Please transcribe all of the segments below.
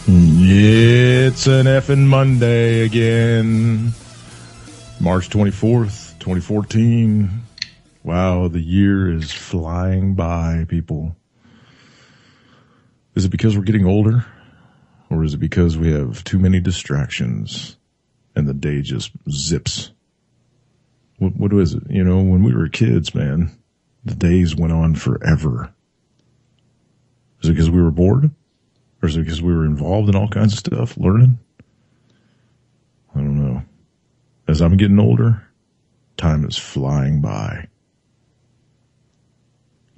It's an effing Monday again. March 24th, 2014. Wow, the year is flying by, people. Is it because we're getting older? Or is it because we have too many distractions and the day just zips? What is it? You know, when we were kids, man, the days went on forever. Is it because we were bored? Or is it because we were involved in all kinds of stuff, learning? I don't know. As I'm getting older, time is flying by.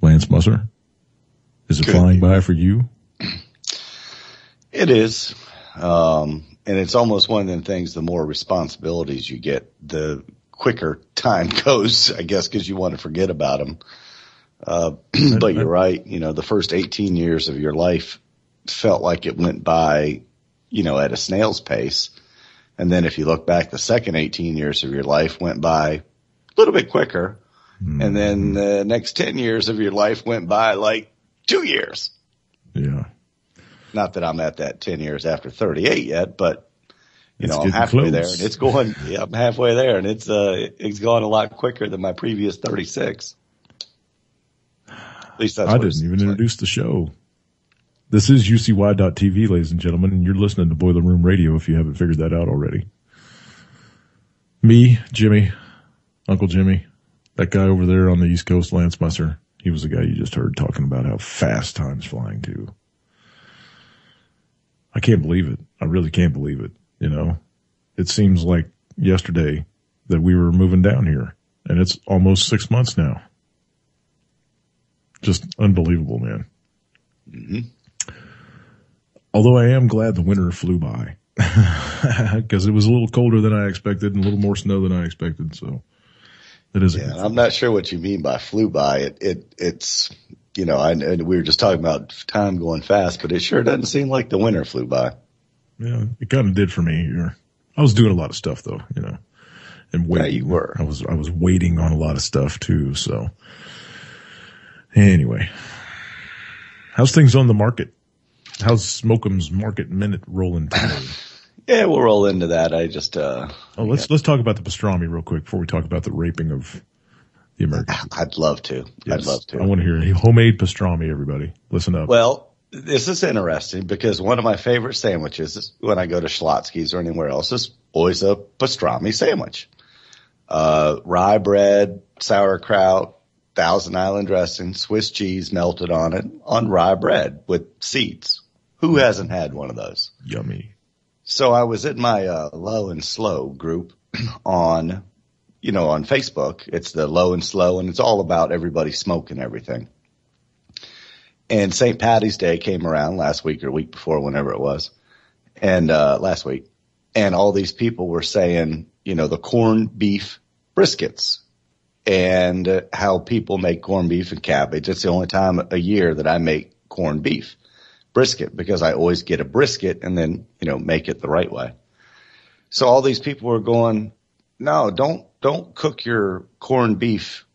Lance Musser, is it flying by for you? It is. And it's almost one of them things, the more responsibilities you get, the quicker time goes, I guess, because you want to forget about them. But you're right. You know, the first 18 years of your life felt like it went by, you know, at a snail's pace. And then if you look back, the second 18 years of your life went by a little bit quicker. Mm-hmm. And then the next 10 years of your life went by like 2 years. Yeah. Not that I'm at that 10 years after 38 yet, but you know, I'm halfway there and it's going, yeah, I'm halfway there and it's gone a lot quicker than my previous 36. At least that's I didn't even introduce the show. This is UCY.TV, ladies and gentlemen, and you're listening to Boiler Room Radio if you haven't figured that out already. Me, Jimmy, Uncle Jimmy, that guy over there on the East Coast, Lance Musser, he was the guy you just heard talking about how fast time's flying too. I can't believe it. I really can't believe it. You know, it seems like yesterday that we were moving down here, and it's almost 6 months now. Just unbelievable, man. Mm-hmm. Although I am glad the winter flew by because it was a little colder than I expected and a little more snow than I expected. So it is. Yeah, I'm not sure what you mean by flew by. It's, you know, and we were just talking about time going fast, but it sure doesn't seem like the winter flew by. Yeah, it kind of did for me here. I was doing a lot of stuff though, you know, and waiting. Yeah, you were. I was waiting on a lot of stuff too. So anyway, how's things on the market? How's Smoke'em's Market Minute rolling today? Yeah, we'll roll into that. I just let's talk about the pastrami real quick before we talk about the raping of the Americans. I'd love to. Yes, I'd love to. I want to hear homemade pastrami, everybody. Listen up. Well, this is interesting because one of my favorite sandwiches is when I go to Schlotzsky's or anywhere else is always a pastrami sandwich. Rye bread, sauerkraut, Thousand Island dressing, Swiss cheese melted on it, on rye bread with seeds. Who hasn't had one of those? Yummy. So I was in my Low and Slow group on Facebook. It's the Low and Slow, and it's all about everybody smoking everything. And St. Patty's Day came around last week or week before, whenever it was, and last week. And all these people were saying, you know, the corned beef briskets. And how people make corned beef and cabbage. It's the only time a year that I make corned beef brisket because I always get a brisket and then, you know, make it the right way. So all these people were going, no, don't cook your corned beef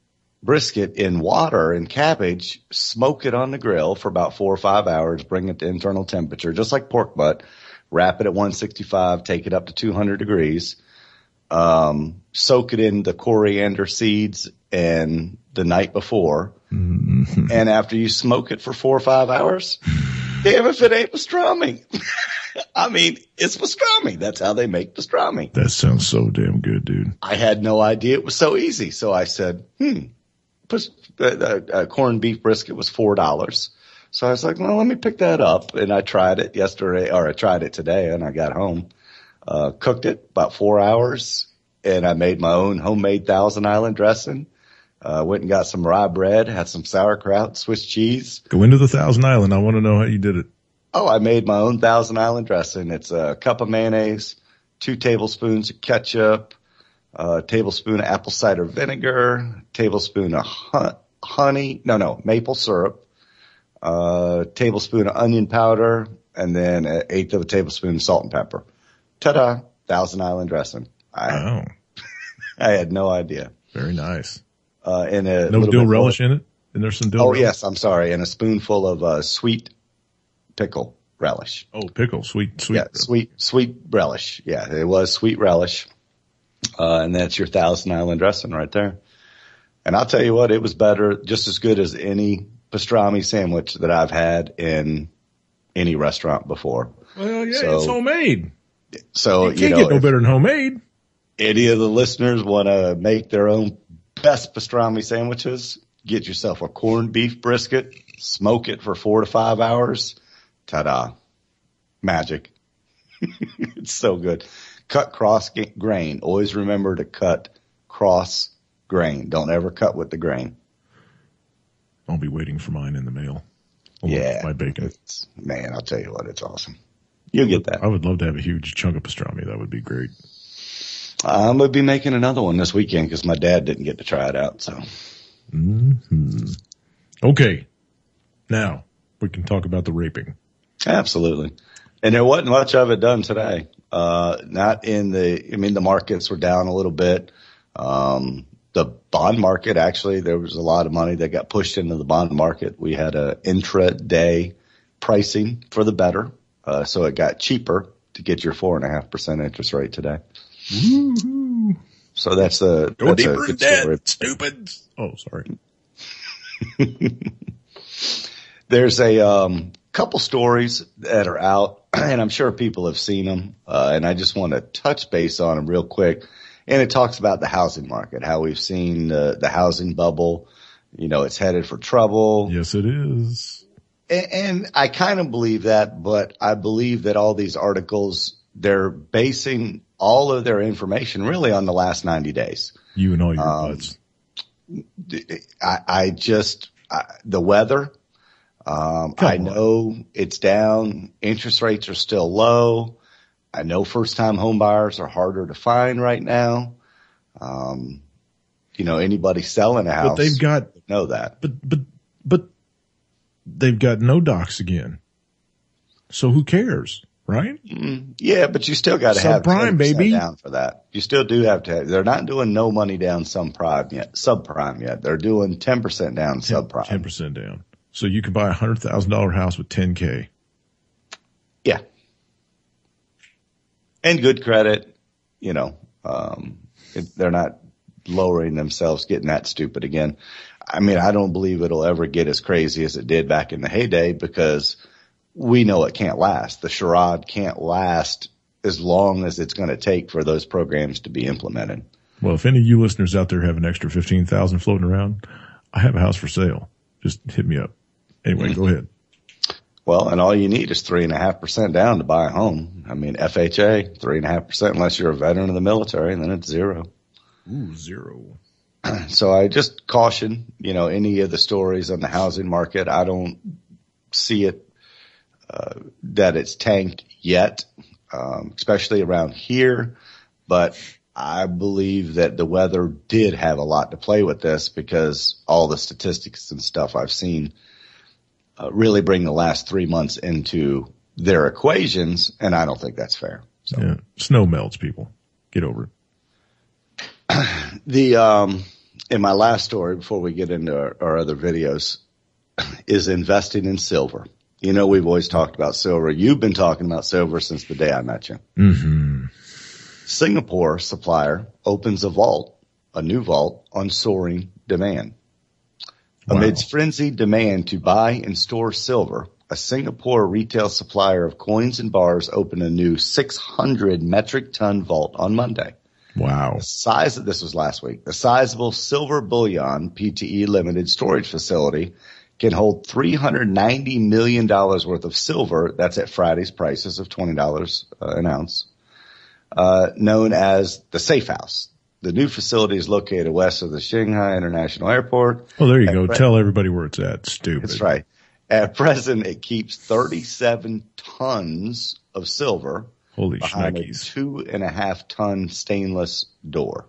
brisket in water and cabbage. Smoke it on the grill for about 4 or 5 hours. Bring it to internal temperature, just like pork butt. Wrap it at 165. Take it up to 200 degrees. Soak it in the coriander seeds and the night before. Mm-hmm. And after you smoke it for 4 or 5 hours, damn if it ain't pastrami. I mean, it's pastrami. That's how they make pastrami. That sounds so damn good, dude. I had no idea it was so easy. So I said, corned beef brisket was $4. So I was like, well, let me pick that up. And I tried it yesterday, or I tried it today, and I got home. Cooked it about 4 hours, and I made my own homemade Thousand Island dressing. Went and got some rye bread, had some sauerkraut, Swiss cheese. Go into the Thousand Island. I want to know how you did it. Oh, I made my own Thousand Island dressing. It's a cup of mayonnaise, 2 tablespoons of ketchup, a tablespoon of apple cider vinegar, tablespoon of maple syrup, a tablespoon of onion powder, and then an eighth of a tablespoon of salt and pepper. Ta-da! Thousand Island dressing. I had no idea. Very nice. No dill relish in it? And there's some dill relish? Yes, I'm sorry. And a spoonful of sweet pickle. relish. Oh, pickle, sweet. Yeah, sweet relish. Yeah, it was sweet relish. And that's your Thousand Island dressing right there. And I'll tell you what, it was better, just as good as any pastrami sandwich that I've had in any restaurant before. Well, yeah, it's homemade. So, you can't get no better than homemade. Any of the listeners want to make their own best pastrami sandwiches, get yourself a corned beef brisket, smoke it for 4 to 5 hours. Ta-da. Magic. It's so good. Cut cross grain. Always remember to cut cross grain. Don't ever cut with the grain. I'll be waiting for mine in the mail. Yeah. My bacon. Man, I'll tell you what, it's awesome. You'll get that. I would love to have a huge chunk of pastrami. That would be great. I'm going to be making another one this weekend because my dad didn't get to try it out. So. Mm-hmm. Okay. Now we can talk about the raping. Absolutely. And there wasn't much of it done today. The markets were down a little bit. The bond market, actually, there was a lot of money that got pushed into the bond market. We had a intraday pricing for the better. So it got cheaper to get your 4.5% interest rate today. Woo-hoo. So that's a good story. Stupid. Oh, sorry. There's a couple stories that are out, and I'm sure people have seen them, and I just want to touch base on them real quick. And it talks about the housing market, how we've seen the housing bubble. You know, it's headed for trouble. Yes, it is. And I kind of believe that, but I believe that all these articles, they're basing all of their information really on the last 90 days. You and all your butts. The weather, I know it's down. Interest rates are still low. I know first-time home buyers are harder to find right now. Anybody selling a house, but they've got know that. But they've got no docs again. So who cares, right? Yeah, but you still got to have subprime, baby, down for that. You still do have to have. They're not doing no money down subprime yet. They're doing 10% down subprime. 10% down. So you can buy $100,000 house with $10K. Yeah. And good credit, they're not lowering themselves, getting that stupid again. I mean, I don't believe it'll ever get as crazy as it did back in the heyday because we know it can't last. The charade can't last as long as it's going to take for those programs to be implemented. Well, if any of you listeners out there have an extra $15,000 floating around, I have a house for sale. Just hit me up. Anyway, Go ahead. Well, and all you need is 3.5% down to buy a home. I mean, FHA, 3.5%, unless you're a veteran of the military, and then it's zero. Ooh, zero. So I just caution, any of the stories on the housing market. I don't see it, that it's tanked yet, especially around here. But I believe that the weather did have a lot to play with this because all the statistics and stuff I've seen really bring the last 3 months into their equations, and I don't think that's fair. So. Yeah. Snow melts, people. Get over it. In my last story, before we get into our other videos, is investing in silver. We've always talked about silver. You've been talking about silver since the day I met you. Mm-hmm. Singapore supplier opens a new vault on soaring demand. Wow. Amidst frenzied demand to buy and store silver, a Singapore retail supplier of coins and bars opened a new 600 metric ton vault on Monday. Wow. This was last week. The sizable silver bullion PTE limited storage facility can hold $390 million worth of silver. That's at Friday's prices of $20 an ounce, known as the Safe House. The new facility is located west of the Shanghai International Airport. Oh, there you go. Tell everybody where it's at. Stupid. That's right. At present, it keeps 37 tons of silver. Holy behind schnickies. a 2.5 ton stainless door.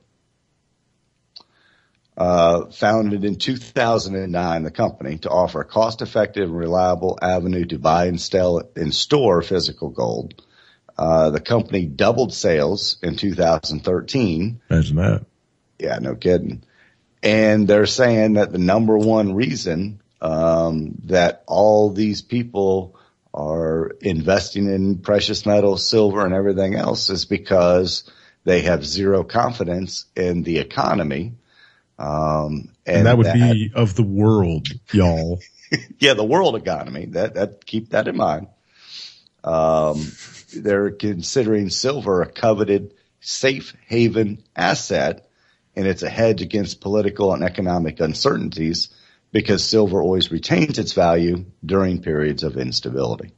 Founded in 2009, the company to offer a cost-effective and reliable avenue to buy and store physical gold. The company doubled sales in 2013. Imagine that. Yeah, no kidding. And they're saying that the number one reason that all these people are investing in precious metals, silver, and everything else is because they have zero confidence in the economy. And that would be of the world, y'all. Yeah, the world economy. That keep that in mind. They're considering silver a coveted safe haven asset, and it's a hedge against political and economic uncertainties because silver always retains its value during periods of instability.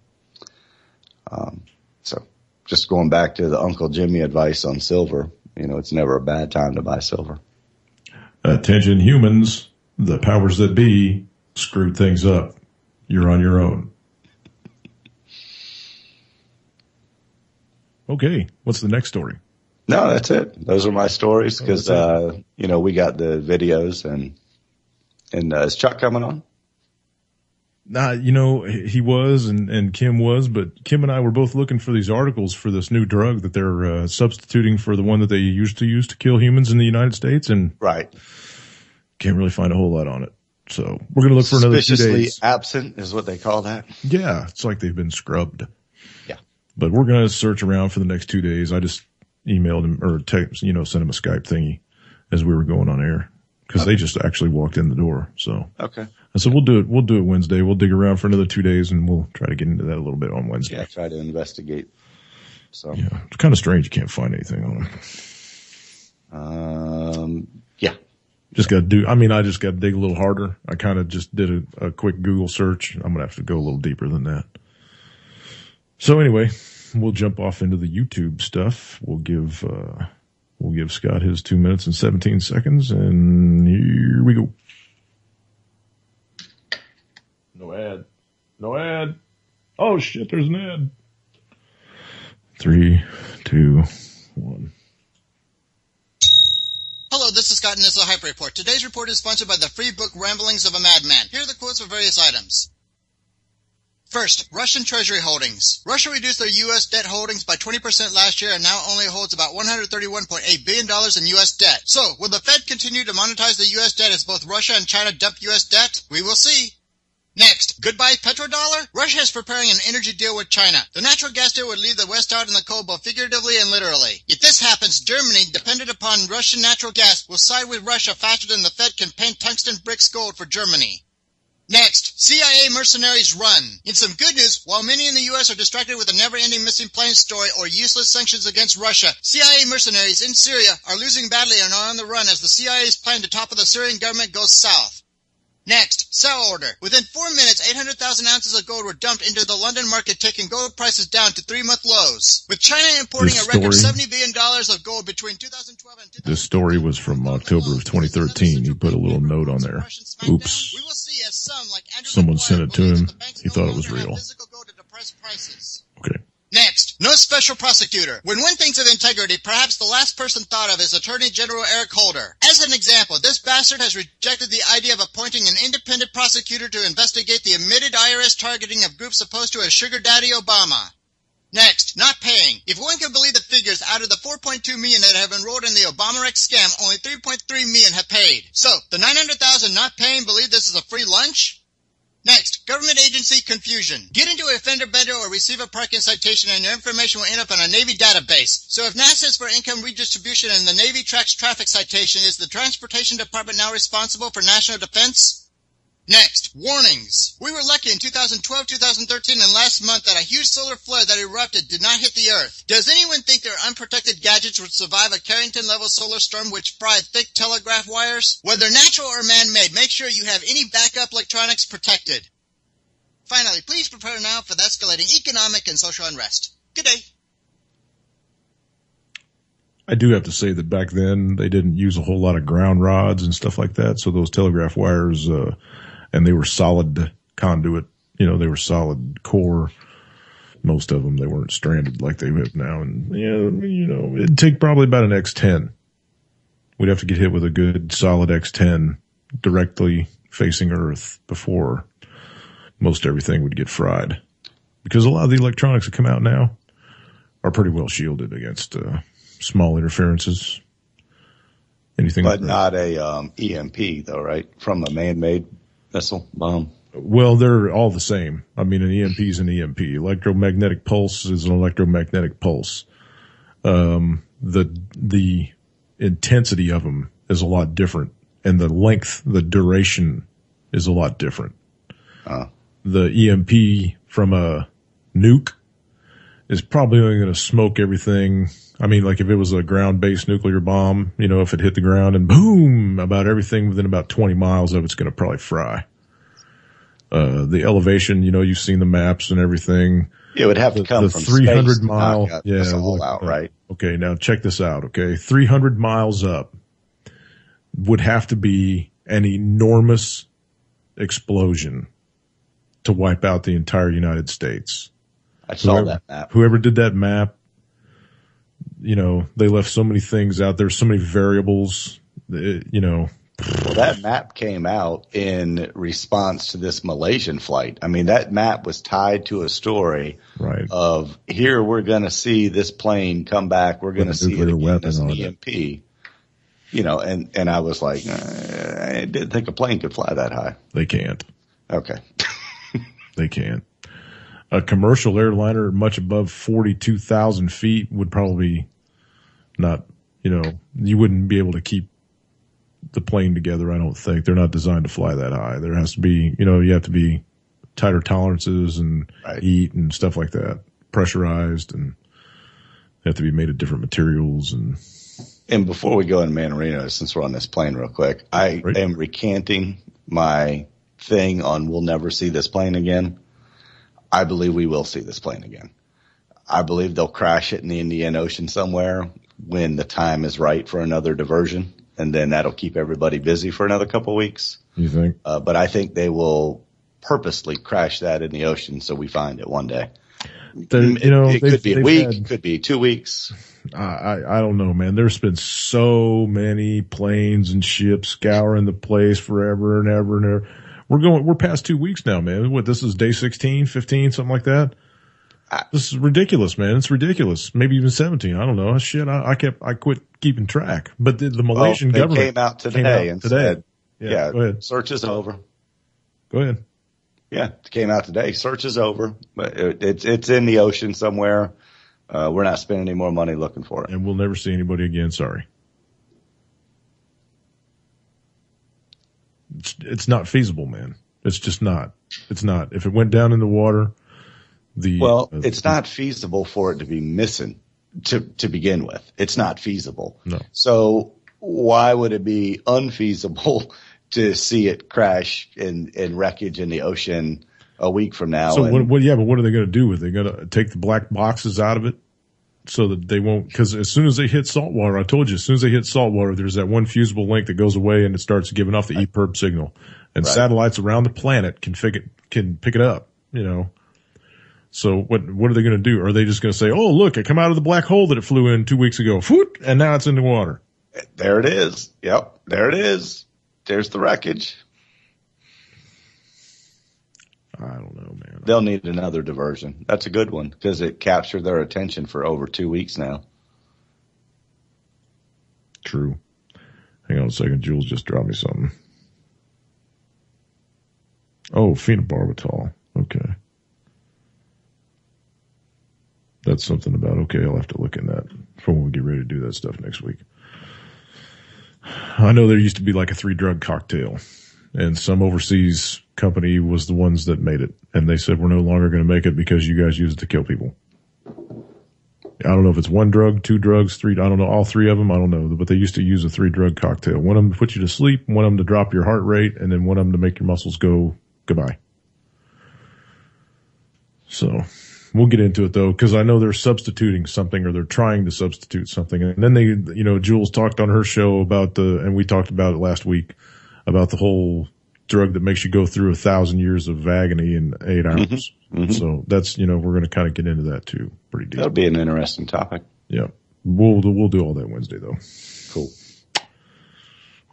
So just going back to the Uncle Jimmy advice on silver, it's never a bad time to buy silver. Attention humans, the powers that be screwed things up. You're on your own. Okay, what's the next story? No, that's it. Those are my stories because, we got the videos and is Chuck coming on? He was and Kim was, but Kim and I were both looking for these articles for this new drug that they're substituting for the one that they used to use to kill humans in the United States, and right, can't really find a whole lot on it. So we're going to look for another 2 days. Suspiciously absent is what they call that. Yeah, it's like they've been scrubbed. Yeah, but we're going to search around for the next 2 days. I just emailed him or text, sent him a Skype thingy as we were going on air because they just actually walked in the door. So okay. I said, we'll do it Wednesday. We'll dig around for another 2 days and we'll try to get into that a little bit on Wednesday. Yeah, try to investigate. So yeah, it's kind of strange you can't find anything on it. Yeah. Just got to do, I just got to dig a little harder. I kind of just did a quick Google search. I'm going to have to go a little deeper than that. So anyway, we'll jump off into the YouTube stuff. We'll give Scott his 2 minutes and 17 seconds and here we go. No ad. Oh shit, there's an ad. 3, 2, 1. Hello, this is Scott and this is a Hyper Report. Today's report is sponsored by the free book Ramblings of a Madman. Here are the quotes for various items. First, Russian Treasury holdings. Russia reduced their U.S. debt holdings by 20% last year and now only holds about $131.8 billion in U.S. debt. So, will the Fed continue to monetize the U.S. debt as both Russia and China dump U.S. debt? We will see. Next, goodbye petrodollar? Russia is preparing an energy deal with China. The natural gas deal would leave the West out in the cold both figuratively and literally. If this happens, Germany, dependent upon Russian natural gas, will side with Russia faster than the Fed can paint tungsten bricks gold for Germany. Next, CIA mercenaries run. In some good news, while many in the U.S. are distracted with a never-ending missing plane story or useless sanctions against Russia, CIA mercenaries in Syria are losing badly and are on the run as the CIA's plan to topple the Syrian government goes south. Next, sell order. Within 4 minutes, 800,000 ounces of gold were dumped into the London market, taking gold prices down to 3-month lows. With China importing a record $70 billion of gold between 2012 and 2013. This story was from October of 2013. He put a little note on there. Oops. We will see as some, like Someone sent it to him. He thought it was real. Okay. Next, no special prosecutor. When one thinks of integrity, perhaps the last person thought of is Attorney General Eric Holder. As an example, this bastard has rejected the idea of appointing an independent prosecutor to investigate the admitted IRS targeting of groups opposed to a sugar daddy Obama. Next, not paying. If one can believe the figures, out of the 4.2 million that have enrolled in the Obama-Rex scam, only 3.3 million have paid. So, the 900,000 not paying believe this is a free lunch? Next, government agency confusion. Get into a fender bender or receive a parking citation and your information will end up on a Navy database. So if NASA is for income redistribution and the Navy tracks traffic citation, is the Transportation Department now responsible for national defense? Next, warnings. We were lucky in 2012, 2013, and last month that a huge solar flare that erupted did not hit the Earth. Does anyone think their unprotected gadgets would survive a Carrington-level solar storm which fried thick telegraph wires? Whether natural or man-made, make sure you have any backup electronics protected. Finally, please prepare now for the escalating economic and social unrest. Good day. I do have to say that back then they didn't use a whole lot of ground rods and stuff like that, so those telegraph wires, and they were solid conduit, they were solid core. Most of them, they weren't stranded like they have now. And, it'd take probably about an X10. We'd have to get hit with a good solid X10 directly facing Earth before most everything would get fried. Because a lot of the electronics that come out now are pretty well shielded against small interferences. Anything but like not a EMP, though, right? From a man-made missile bomb. Well, they're all the same. I mean, an EMP is an EMP. Electromagnetic pulse is an electromagnetic pulse. The intensity of them is a lot different, and the length, the duration is a lot different. The EMP from a nuke is probably only going to smoke everything. I mean, like if it was a ground-based nuclear bomb, you know, if it hit the ground and boom, about everything within about 20 miles of it's going to probably fry. The elevation, you know, you've seen the maps and everything. It would have to come the from 300 space mile. to knock us all out, right? Okay, now check this out. Okay, 300 miles up would have to be an enormous explosion to wipe out the entire United States. I saw that map. Whoever did that map, you know, they left so many things out there, so many variables, you know. Well, that map came out in response to this Malaysian flight. I mean, that map was tied to a story of here we're going to see this plane come back. We're going to see it again as an EMP. You know, and I was like, I didn't think a plane could fly that high. They can't. Okay. They can't. A commercial airliner much above 42,000 feet would probably not, you know, you wouldn't be able to keep the plane together. I don't think they're not designed to fly that high. There has to be, you know, you have to be tighter tolerances and eat and stuff like that, pressurized, and they have to be made of different materials. And before we go in Man Marino, since we're on this plane real quick, I am recanting my thing on we'll never see this plane again. I believe we will see this plane again. I believe they'll crash it in the Indian Ocean somewhere when the time is right for another diversion, and then that'll keep everybody busy for another couple of weeks. You think? But I think they will purposely crash that in the ocean so we find it one day. You know, it could be a week, it could be 2 weeks. I don't know, man. There's been so many planes and ships scouring the place forever and ever and ever. We're past 2 weeks now, man. What, this is day 16, 15, something like that? This is ridiculous, man. It's ridiculous. Maybe even 17. I don't know. Shit, I quit keeping track. But the Malaysian government came out today and said, yeah, go ahead. Search is over. Go ahead. Yeah, it came out today. Search is over. But it's in the ocean somewhere. We're not spending any more money looking for it. And we'll never see anybody again. Sorry. It's not feasible, man. It's just not. It's not. If it went down in the water, it's not feasible for it to be missing to begin with. It's not feasible. No. So why would it be unfeasible to see it crash in wreckage in the ocean a week from now? So but what are they going to do with it? They're going to take the black boxes out of it so that they won't, because as soon as they hit salt water, I told you, as soon as they hit salt water, there's that one fusible link that goes away and it starts giving off the EPIRB signal. And satellites around the planet can pick it up, you know. So what are they going to do? Are they just going to say, oh, look, it come out of the black hole that it flew in 2 weeks ago, and now it's in the water? There it is. Yep, there it is. There's the wreckage. I don't know, man. They'll need another diversion. That's a good one because it captured their attention for over 2 weeks now. True. Hang on a second. Jules just dropped me something. Oh, phenobarbital. Okay. That's something about, okay, I'll have to look in that for when we get ready to do that stuff next week. I know there used to be like a 3-drug cocktail, and some overseas company was the ones that made it. And they said, we're no longer going to make it because you guys use it to kill people. I don't know if it's 1 drug, 2 drugs, 3, I don't know, all 3 of them, I don't know. But they used to use a 3-drug cocktail. One of them to put you to sleep, one of them to drop your heart rate, and then one of them to make your muscles go goodbye. So we'll get into it though, because I know they're substituting something, or they're trying to substitute something. And then they, you know, Jules talked on her show about and we talked about it last week, about the whole drug that makes you go through 1,000 years of agony in 8 hours. Mm-hmm. So that's, you know, we're going to kind of get into that too. Pretty deep. That'll be an interesting topic. Yeah. We'll do all that Wednesday though. Cool.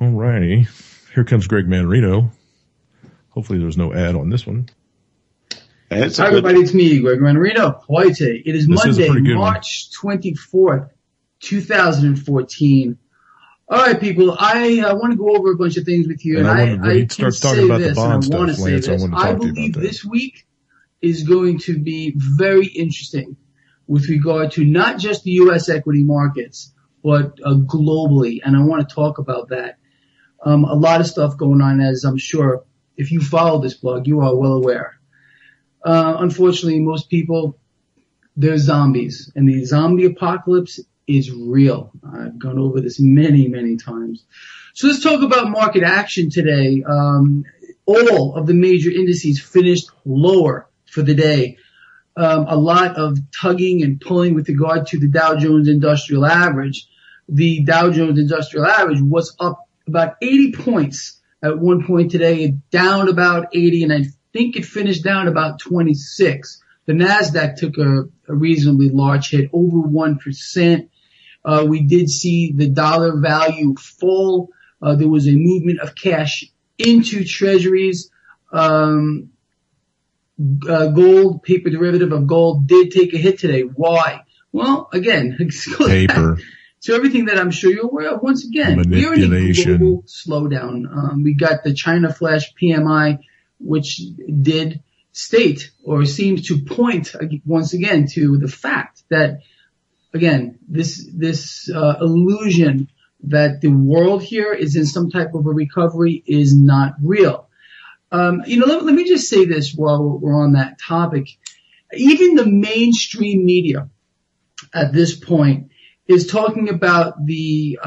All righty. Here comes Greg Manarino. Hopefully there's no ad on this one. Hi everybody, it's me, Greg Manarino. Heute. It is Monday, March 24th, 2014. All right, people. I want to go over a bunch of things with you, and I he starts talking about the bond stuff, Lance, I want to talk to you about that. I believe this week is going to be very interesting with regard to not just the U.S. equity markets, but globally, and I want to talk about that. A lot of stuff going on, as I'm sure if you follow this blog, you are well aware. Unfortunately, most people, they're zombies, and the zombie apocalypse is real. I've gone over this many, many times. So let's talk about market action today. All of the major indices finished lower for the day. A lot of tugging and pulling with regard to the Dow Jones Industrial Average. The Dow Jones Industrial Average was up about 80 points at one point today, down about 80, and I think it finished down about 26. The NASDAQ took a reasonably large hit, over 1%. We did see the dollar value fall. There was a movement of cash into treasuries. Gold, paper derivative of gold, did take a hit today. Why? Well, again, paper. So everything that I'm sure you're aware of, once again, we're in a global slowdown. We got the China flash PMI, which did state or seems to point once again to the fact that, again, this illusion that the world here is in some type of a recovery is not real. Let me just say this while we're on that topic. Even the mainstream media at this point is talking about the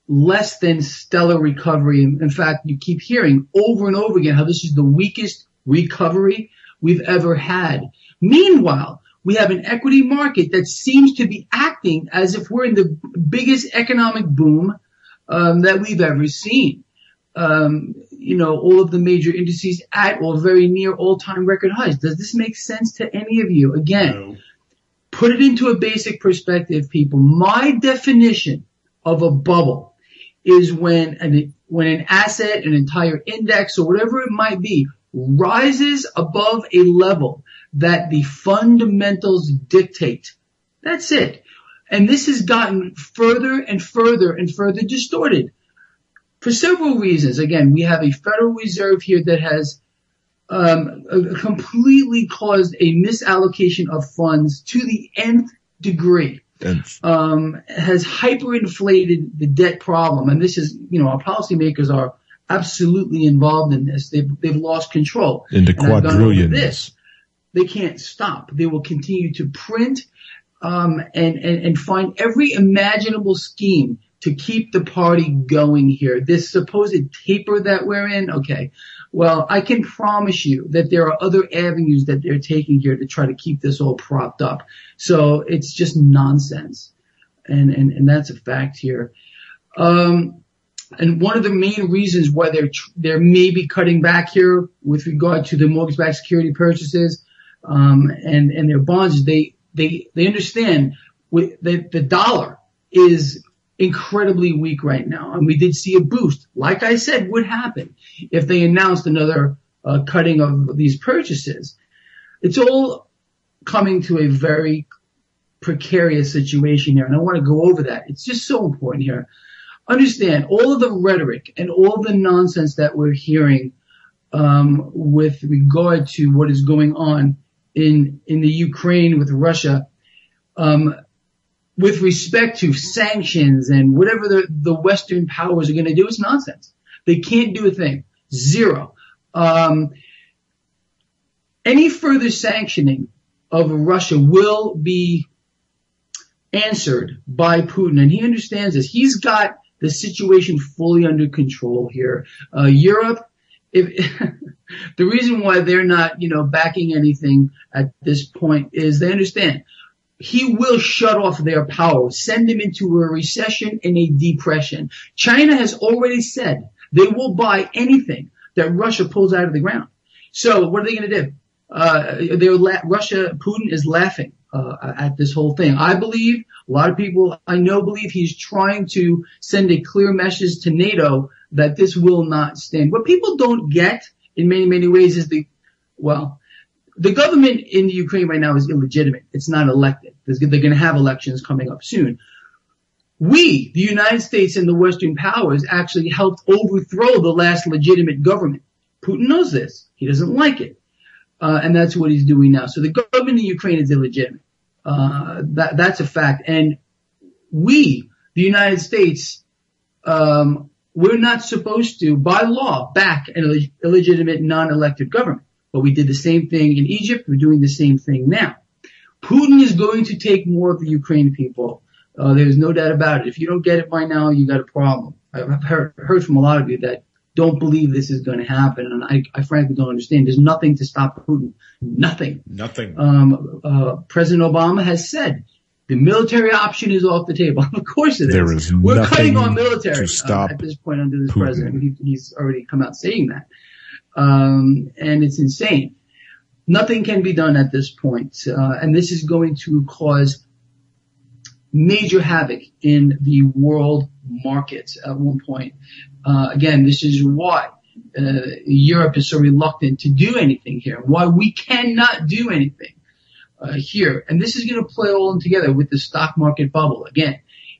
less than stellar recovery. In fact, you keep hearing over and over again how this is the weakest recovery we've ever had. Meanwhile, we have an equity market that seems to be acting as if we're in the biggest economic boom that we've ever seen. All of the major indices at or very near all-time record highs. Does this make sense to any of you? Again, no. Put it into a basic perspective, people. My definition of a bubble is when an asset, an entire index, or whatever it might be, rises above a level that the fundamentals dictate. That's it. And this has gotten further and further and further distorted for several reasons. Again, we have a Federal Reserve here that has completely caused a misallocation of funds to the nth degree. Has hyperinflated the debt problem. And this is, our policymakers are absolutely involved in this. They've lost control. Into quadrillions. They can't stop. They will continue to print and find every imaginable scheme to keep the party going here. This supposed taper that we're in, okay. Well, I can promise you that there are other avenues that they're taking here to try to keep this all propped up. So it's just nonsense. And that's a fact here. And one of the main reasons why they're maybe cutting back here with regard to the mortgage-backed security purchases, and their bonds, they understand that the dollar is incredibly weak right now. And we did see a boost, like I said, would happen if they announced another cutting of these purchases. It's all coming to a very precarious situation here, and I want to go over that. It's just so important here. Understand all of the rhetoric and all the nonsense that we're hearing with regard to what is going on in the Ukraine with Russia, with respect to sanctions and whatever the Western powers are going to do, is nonsense. They can't do a thing. Zero. Any further sanctioning of Russia will be answered by Putin, and he understands this. He's got the situation fully under control here. Europe, the reason why they're not, backing anything at this point is they understand he will shut off their power, send them into a recession and a depression. China has already said they will buy anything that Russia pulls out of the ground. So what are they going to do? Putin is laughing at this whole thing. I believe, a lot of people I know believe he's trying to send a clear message to NATO that this will not stand. What people don't get in many, many ways is the government in the Ukraine right now is illegitimate. It's not elected. They're going to have elections coming up soon. We, the United States and the Western powers, actually helped overthrow the last legitimate government. Putin knows this. He doesn't like it. And that's what he's doing now. So the government in Ukraine is illegitimate. That's a fact. And we, the United States, we're not supposed to, by law, back an illegitimate, non-elected government. But we did the same thing in Egypt. We're doing the same thing now. Putin is going to take more of the Ukraine people. There's no doubt about it. If you don't get it by now, you got a problem. I've heard from a lot of you that don't believe this is going to happen, and I frankly don't understand. There's nothing to stop Putin. Nothing. President Obama has said the military option is off the table. Of course it is. There is We're cutting on military to stop at this point under this Putin. president. He's already come out saying that. And it's insane. Nothing can be done at this point. And this is going to cause major havoc in the world markets at one point. Again, this is why Europe is so reluctant to do anything here, why we cannot do anything here. And this is going to play all in together with the stock market bubble. Again,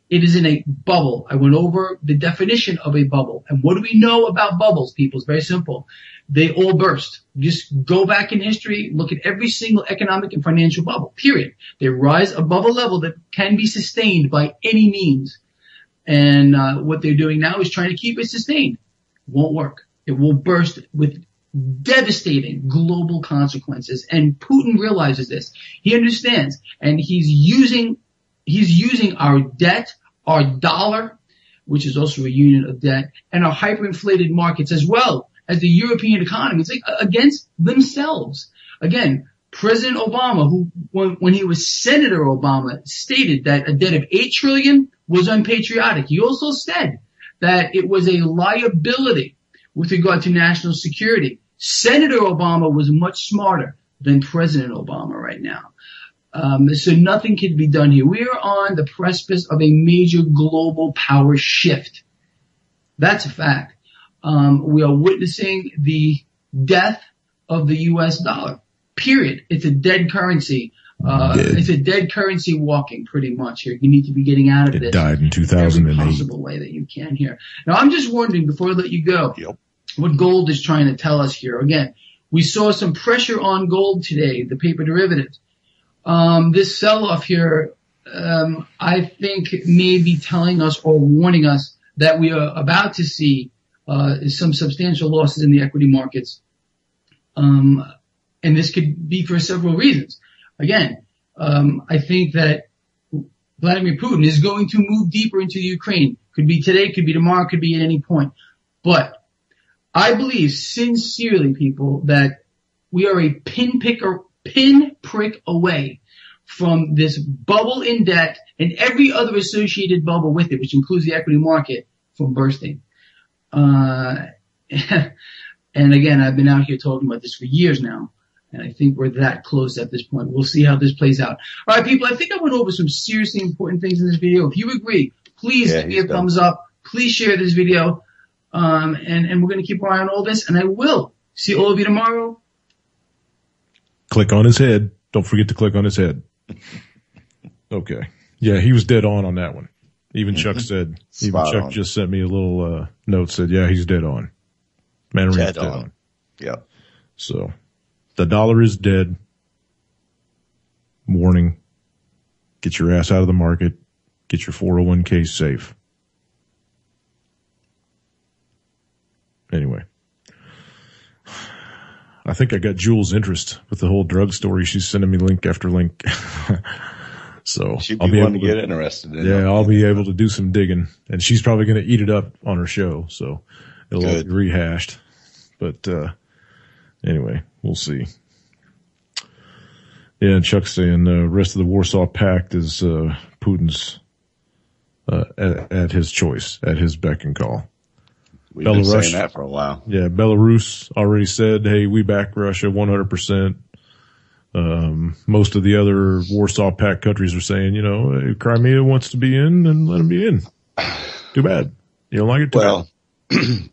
it is in a bubble. I went over the definition of a bubble. And what do we know about bubbles, people? It's very simple. They all burst. Just go back in history, look at every single economic and financial bubble, period. They rise above a level that can be sustained by any means. And what they're doing now is trying to keep it sustained. Won't work. It will burst with devastating global consequences. And Putin realizes this. He understands. And he's using our debt, our dollar, which is also a unit of debt, and our hyperinflated markets as well as the European economy. It's like against themselves. Again, President Obama, who when he was Senator Obama, stated that a debt of $8 trillion was unpatriotic. He also said that it was a liability with regard to national security. Senator Obama was much smarter than President Obama right now. So nothing can be done here. We are on the precipice of a major global power shift. That's a fact. We are witnessing the death of the U.S. dollar. Period. It's a dead currency. It's a dead currency walking pretty much here. You need to be getting out of this. It died in 2008. Every possible way that you can here. Now, I'm just wondering, before I let you go, what gold is trying to tell us here. Again, we saw some pressure on gold today, the paper derivatives. This sell-off here, I think may be telling us or warning us that we are about to see some substantial losses in the equity markets. And this could be for several reasons. Again, I think that Vladimir Putin is going to move deeper into Ukraine. Could be today, could be tomorrow, could be at any point. But I believe sincerely, people, that we are a pinprick away from this bubble in debt and every other associated bubble with it, which includes the equity market, from bursting. And again, I've been out here talking about this for years now, and I think we're that close at this point. We'll see how this plays out. All right, people, I think I went over some seriously important things in this video. If you agree, please give me a thumbs up. Please share this video. And we're going to keep our eye on all this, and I will see all of you tomorrow. Click on his head. Don't forget to click on his head. Okay. Yeah, he was dead on that one. Even Chuck said, Chuck just sent me a little note, said, yeah, he's dead on. Mandarin's dead on. Yep. So the dollar is dead. Warning. Get your ass out of the market. Get your 401k safe. Anyway. I think I got Jules' interest with the whole drug story. She's sending me link after link. So she'd be able to get interested in it. Yeah, I'll be able to do some digging, and she's probably going to eat it up on her show. So it'll all be rehashed. But, anyway, we'll see. Yeah, and Chuck's saying the rest of the Warsaw Pact is, Putin's, at his choice, at his beck and call. We've been saying that for a while. Yeah, Belarus already said, hey, we back Russia 100%. Most of the other Warsaw Pact countries are saying, if Crimea wants to be in, then let them be in. Too bad. You don't like it? Well,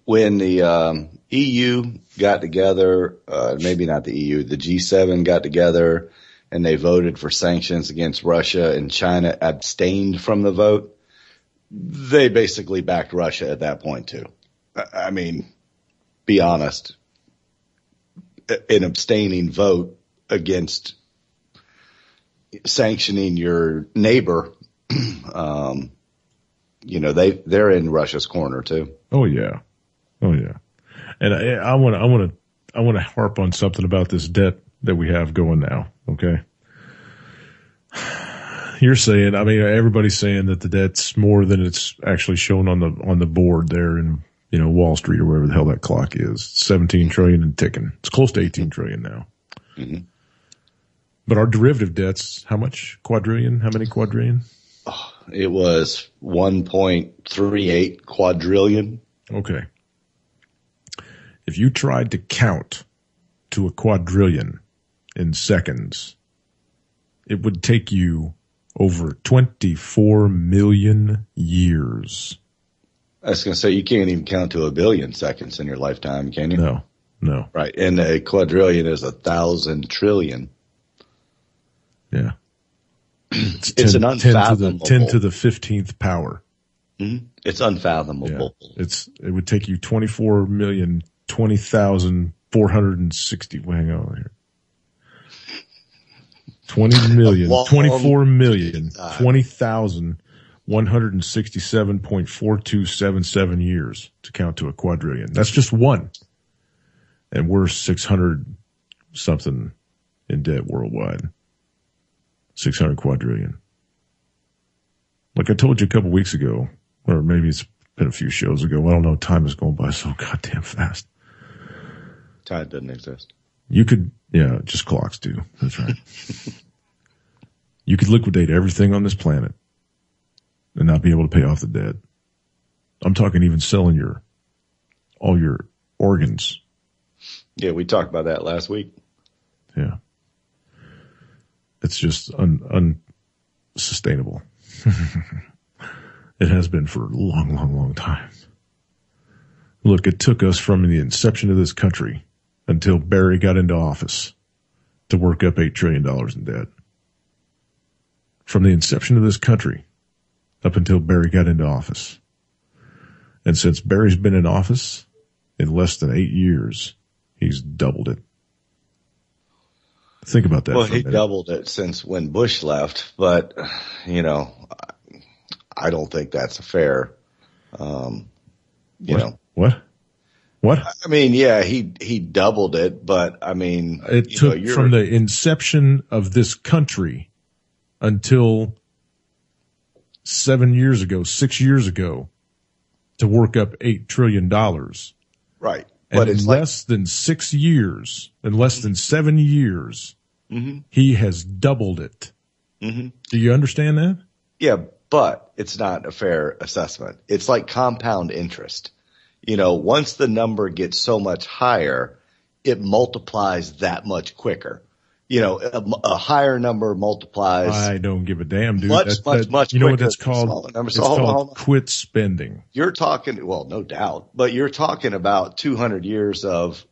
when the EU got together, maybe not the EU, the G7 got together and they voted for sanctions against Russia and China abstained from the vote, they basically backed Russia at that point too. I mean, be honest, an abstaining vote against sanctioning your neighbor, they're in Russia's corner too. Oh yeah. And I want to harp on something about this debt that we have going now. Okay. You're saying, I mean, everybody's saying that the debt's more than it's actually shown on the board there in, Wall Street or wherever the hell that clock is. 17 trillion and ticking. It's close to 18 trillion now. Mm-hmm. But our derivative debts, how much? Quadrillion? How many quadrillion? Oh, it was 1.38 quadrillion. Okay. If you tried to count to a quadrillion in seconds, it would take you over 24 million years. I was going to say, you can't even count to 1 billion seconds in your lifetime, can you? No. Right. And a quadrillion is 1,000 trillion. Yeah. It's an unfathomable. 10 to the 15th power. Mm-hmm. It's unfathomable. Yeah. It would take you 24 million, 20,460. Hang on here. 20 million, 24 million, 20,167.4277 years to count to a quadrillion. That's just one. And we're 600 something in debt worldwide. 600 quadrillion. Like I told you a couple weeks ago, or maybe it's been a few shows ago. I don't know. Time is going by so goddamn fast. Time doesn't exist. You could, just clocks do. That's right. You could liquidate everything on this planet and not be able to pay off the debt. I'm talking even selling all your organs. Yeah, we talked about that last week. Yeah. It's just unsustainable. It has been for a long, long, long time. Look, it took us from the inception of this country until Barry got into office to work up $8 trillion in debt. From the inception of this country up until Barry got into office. And since Barry's been in office, in less than 8 years, he's doubled it. Think about that. Well, he doubled it since when Bush left, but, I don't think that's fair. What? I mean, yeah, he doubled it, but I mean, it took from the inception of this country until 6 years ago, to work up $8 trillion. Right. And but in less than 6 years, in less than 7 years, he has doubled it. Mm-hmm. Do you understand that? Yeah, but it's not a fair assessment. It's like compound interest. Once the number gets so much higher, it multiplies that much quicker. A higher number multiplies. I don't give a damn, dude. Much quicker. You know what that's called? It's called quit spending. You're talking, well, no doubt, but you're talking about 200 years of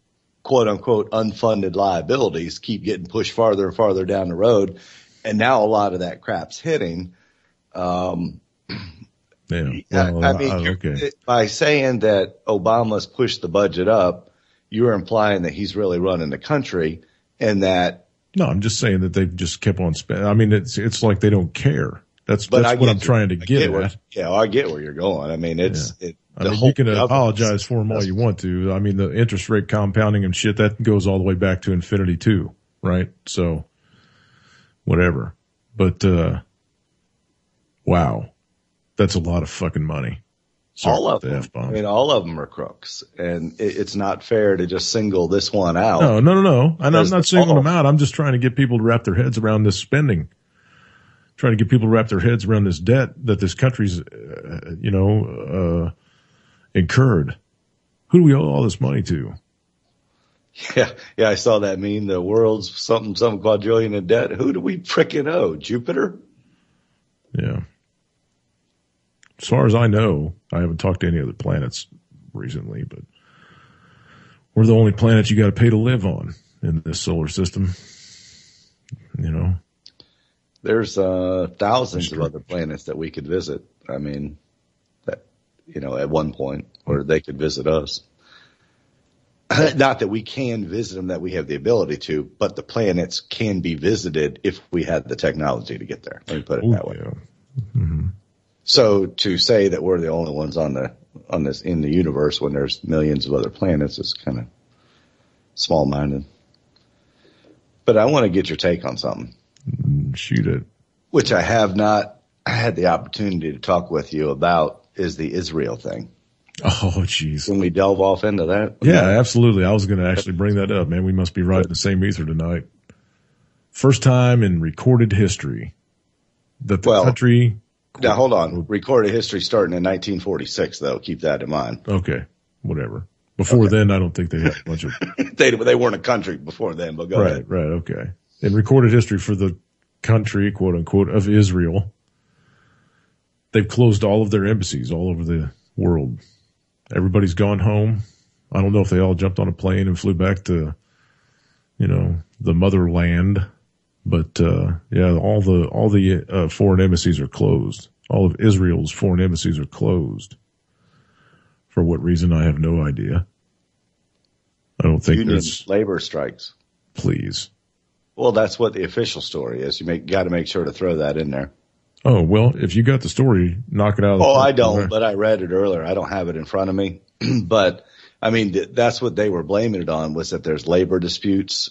quote unquote unfunded liabilities keep getting pushed farther and farther down the road. And now a lot of that crap's hitting. Okay. By saying that Obama's pushed the budget up, you're implying that he's really running the country and that. No, I'm just saying that they've just kept on spending. I mean, it's like they don't care. That's what I'm trying to get at. I get where you're going. I mean, you can apologize for them all you want to. I mean, the interest rate compounding and shit, that goes all the way back to infinity too, right? So, whatever. But, wow. That's a lot of fucking money. All of them. I mean, all of them are crooks, and it's not fair to just single this one out. No. I'm not singling them out. I'm just trying to get people to wrap their heads around this spending. Trying to get people to wrap their heads around this debt that this country's, incurred. Who do we owe all this money to? Yeah, I saw that meme. The world's some quadrillion in debt. Who do we frickin' owe? Jupiter? Yeah. As far as I know, I haven't talked to any other planets recently, but we're the only planet you got to pay to live on in this solar system. There's thousands of other planets that we could visit. I mean, at one point, or they could visit us. Not that we can visit them, that we have the ability to, but the planets can be visited if we had the technology to get there. Let me put it that way. Yeah. Mm-hmm. So to say that we're the only ones in the universe when there's millions of other planets is kind of small-minded. But I want to get your take on something. Shoot it. Which I have not had the opportunity to talk with you about, is the Israel thing. Oh, jeez. Can we delve off into that? Yeah, absolutely. I was going to actually bring that up, man. We must be riding the same ether tonight. First time in recorded history that the country... Now, hold on. Recorded history starting in 1946, though. Keep that in mind. Okay. Whatever. Before then, I don't think they had a bunch of... they weren't a country before then, but go ahead. Right, okay. In recorded history for the country, quote unquote, of Israel, they've closed all of their embassies all over the world. Everybody's gone home. I don't know if they all jumped on a plane and flew back to, the motherland, but all the foreign embassies are closed. All of Israel's foreign embassies are closed. For what reason, I have no idea. I don't think Union there's labor strikes. Please. Well, that's what the official story is. You got to make sure to throw that in there. Oh, well, if you got the story, knock it out of the I don't, but I read it earlier. I don't have it in front of me. But, I mean, that's what they were blaming it on, was that there's labor disputes,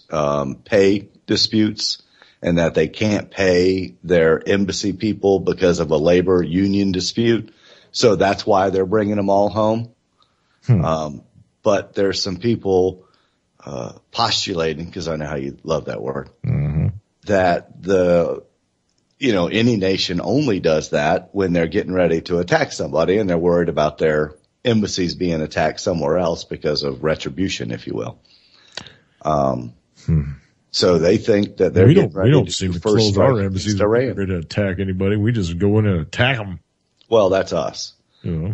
pay disputes, and that they can't pay their embassy people because of a labor union dispute. So that's why they're bringing them all home. But there's some people postulating, because I know how you love that word, that any nation only does that when they're getting ready to attack somebody and they're worried about their embassies being attacked somewhere else because of retribution, if you will. So they think that they're getting ready we don't seem to close our embassies Iran. to attack anybody. We just go in and attack them. Well, that's us. You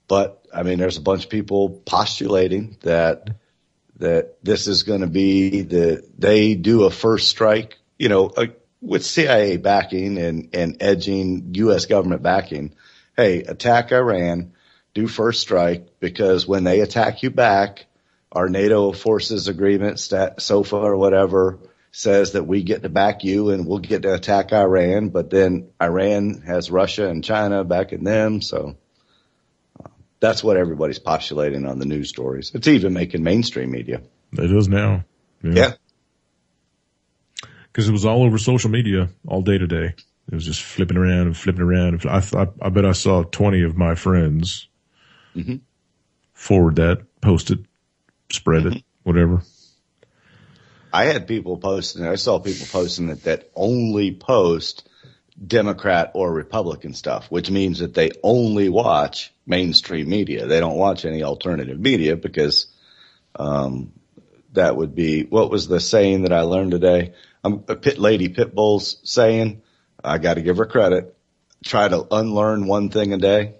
But I mean, there's a bunch of people postulating that this is going to be they do a first strike, with CIA backing and edging U.S. government backing. Hey, attack Iran, do first strike, because when they attack you back, our NATO forces agreement, SOFA or whatever, says that we get to back you and we'll get to attack Iran. But then Iran has Russia and China backing them. So that's what everybody's postulating on the news stories. It's even making mainstream media. It is now. Yeah. Because it was all over social media all day today. It was just flipping around and flipping around. I bet I saw 20 of my friends forward that, post it, spread it, whatever. I saw people posting that only post Democrat or Republican stuff, which means that they only watch mainstream media. They don't watch any alternative media because that would be, what was the saying that I learned today? Lady Pitbull's saying, I got to give her credit, try to unlearn one thing a day.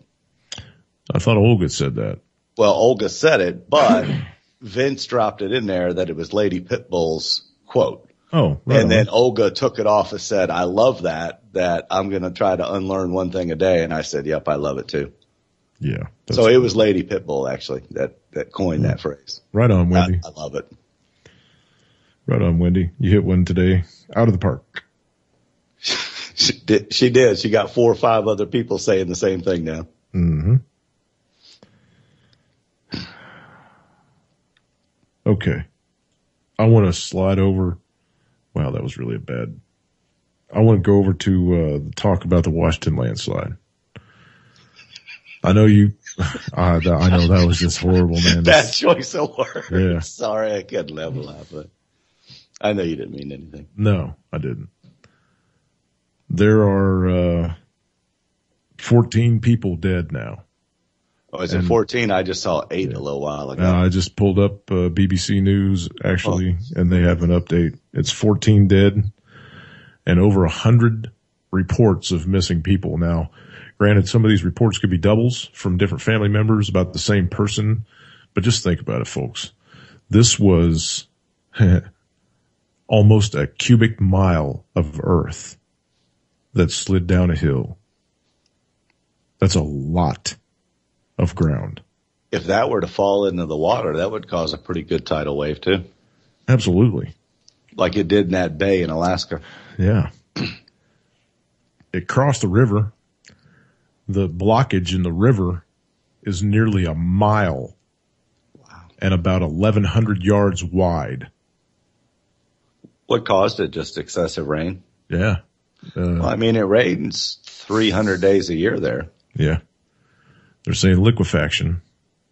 I thought Olga said that. Well, Olga said it, but Vince dropped it in there that it was Lady Pitbull's quote. Oh, right. And then Olga took it off and said, I love that I'm going to try to unlearn one thing a day. And I said, yep, I love it too. Yeah. So it was Lady Pitbull actually that coined that phrase. Right on, Wendy. I love it. Right on, Wendy. You hit one today out of the park. She did. She got 4 or 5 other people saying the same thing now. Mm-hmm. Okay. I want to slide over. Wow, that was really bad. I want to go over to talk about the Washington landslide. I know you. I know that was just horrible, man. Bad choice of words. Yeah. Sorry, I couldn't level out, but I know you didn't mean anything. No, I didn't. There are 14 people dead now. Oh, is it 14? I just saw 8 a little while ago. I just pulled up BBC News, actually, and they have an update. It's 14 dead and over 100 reports of missing people. Now, granted, some of these reports could be doubles from different family members about the same person, but just think about it, folks. This was almost a cubic mile of earth that slid down a hill. That's a lot of ground. If that were to fall into the water, that would cause a pretty good tidal wave too. Absolutely. Like it did in that bay in Alaska. Yeah. It crossed the river. The blockage in the river is nearly a mile. Wow. And about 1,100 yards wide. What caused it? Just excessive rain? Yeah. Well, I mean, it rains 300 days a year there. Yeah. They're saying liquefaction.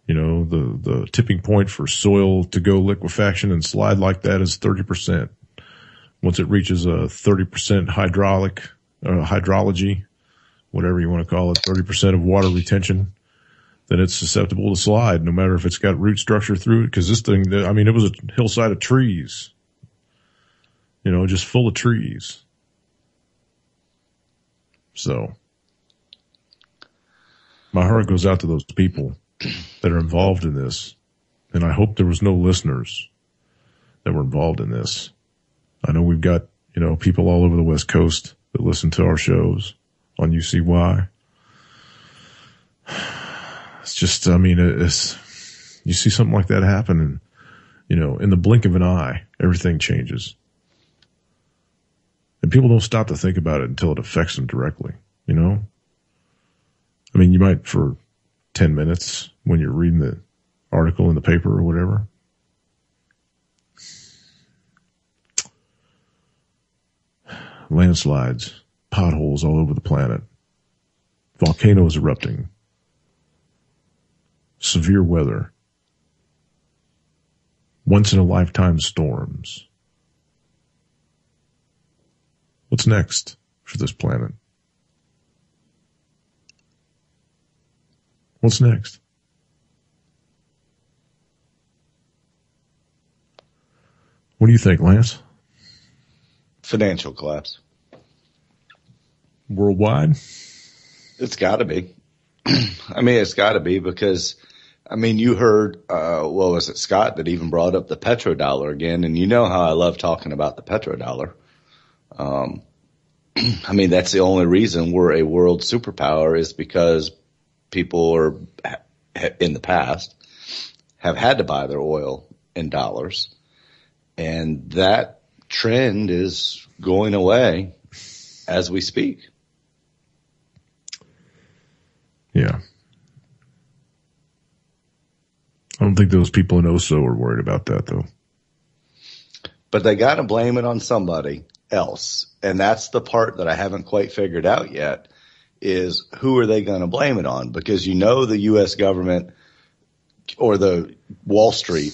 You know, the tipping point for soil to go liquefaction and slide like that is 30%. Once it reaches a 30% hydrology, whatever you want to call it, 30% of water retention, then it's susceptible to slide, no matter if it's got root structure through it. Because this thing, I mean, it was a hillside of trees, you know, just full of trees. So my heart goes out to those people that are involved in this. And I hope there was no listeners that were involved in this. I know we've got, you know, people all over the West Coast that listen to our shows on UCY. It's just, I mean, it's, you see something like that happen and, you know, in the blink of an eye, everything changes. And people don't stop to think about it until it affects them directly, you know? I mean, you might for 10 minutes when you're reading the article in the paper or whatever. Landslides, potholes all over the planet, volcanoes erupting, severe weather, once-in-a-lifetime storms. What's next for this planet? What's next? What do you think, Lance? Financial collapse. Worldwide? It's got to be. I mean, it's got to be because, I mean, you heard, what was it, Scott, that even brought up the petrodollar again, and you know how I love talking about the petrodollar. I mean, that's the only reason we're a world superpower is because people are, in the past, have had to buy their oil in dollars, and that trend is going away as we speak. Yeah. I don't think those people in Oso are worried about that, though. But they got to blame it on somebody else. And that's the part that I haven't quite figured out yet is who are they going to blame it on? Because you know the U.S. government or the Wall Street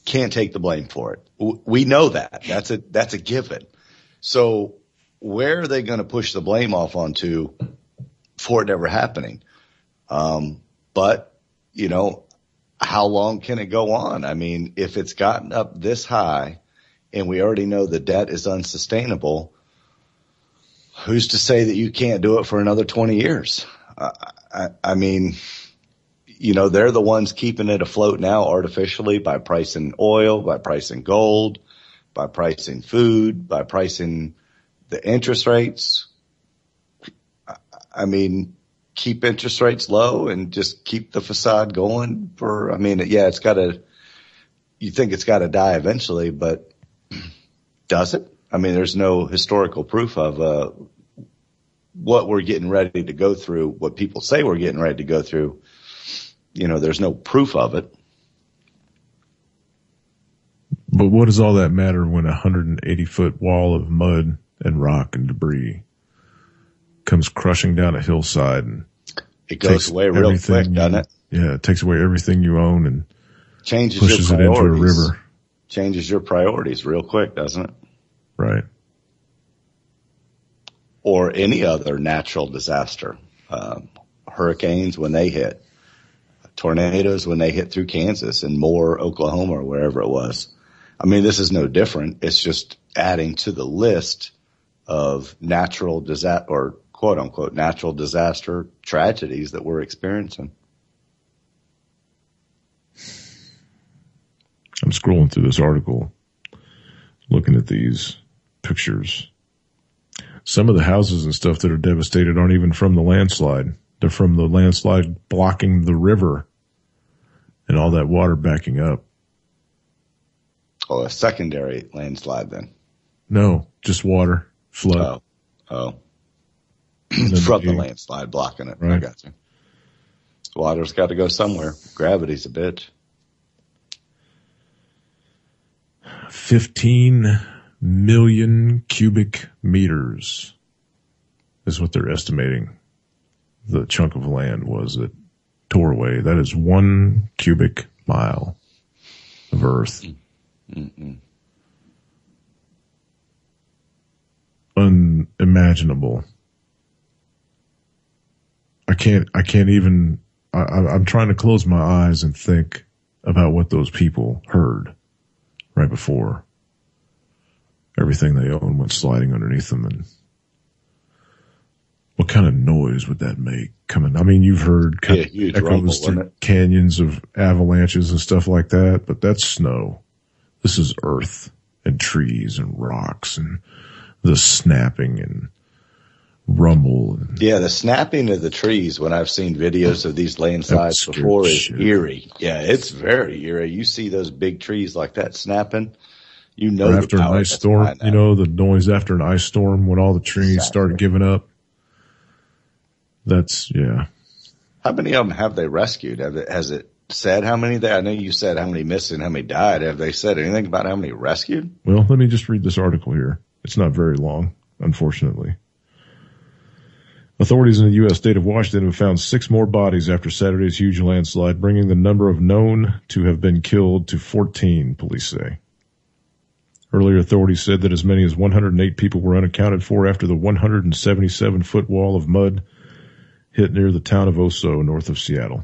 can't take the blame for it. We know that. That's a given. So where are they going to push the blame off onto for it never happening? But, you know, how long can it go on? I mean, if it's gotten up this high and we already know the debt is unsustainable, who's to say that you can't do it for another 20 years? I mean, you know, they're the ones keeping it afloat now artificially by pricing oil, by pricing gold, by pricing food, by pricing the interest rates. I mean, keep interest rates low and just keep the facade going for, I mean, yeah, it's got to, you think it's got to die eventually, but does it? I mean, there's no historical proof of what we're getting ready to go through, what people say we're getting ready to go through. You know, there's no proof of it. But what does all that matter when a 180-foot wall of mud and rock and debris comes crushing down a hillside and it goes away real quick, doesn't it? Yeah, it takes away everything you own and changes pushes your it into a priorities. river. Changes your priorities real quick, doesn't it? Right. Or any other natural disaster. Hurricanes when they hit. Tornadoes when they hit through Kansas and more Oklahoma or wherever it was. I mean, this is no different. It's just adding to the list of natural disaster or quote unquote natural disaster tragedies that we're experiencing. I'm scrolling through this article, looking at these pictures. Some of the houses and stuff that are devastated aren't even from the landslide. They're from the landslide blocking the river and all that water backing up. Oh, a secondary landslide then? No, just water, flood. Oh. From the landslide blocking it. Right. I got you. Water's got to go somewhere. Gravity's a bitch. 15 million cubic meters is what they're estimating the chunk of land was that tore away. That is 1 cubic mile of earth. Mm-mm. Unimaginable. I can't even, I'm trying to close my eyes and think about what those people heard right before everything they own went sliding underneath them, and what kind of noise would that make coming? I mean, you've heard echoes through canyons of avalanches and stuff like that, but that's snow. This is earth and trees and rocks and the snapping and rumble. Yeah, the snapping of the trees when I've seen videos of these landslides before is eerie. Yeah, it's very eerie. You see those big trees like that snapping, you know. Or after an ice storm, you know, the noise after an ice storm when all the trees start giving up. That's, yeah. How many of them have they rescued? Has it said how many I know you said how many missing, how many died. Have they said anything about how many rescued? Well, let me just read this article here. It's not very long, unfortunately. Authorities in the U.S. state of Washington have found 6 more bodies after Saturday's huge landslide, bringing the number of known to have been killed to 14, police say. Earlier, authorities said that as many as 108 people were unaccounted for after the 177-foot wall of mud hit near the town of Oso, north of Seattle.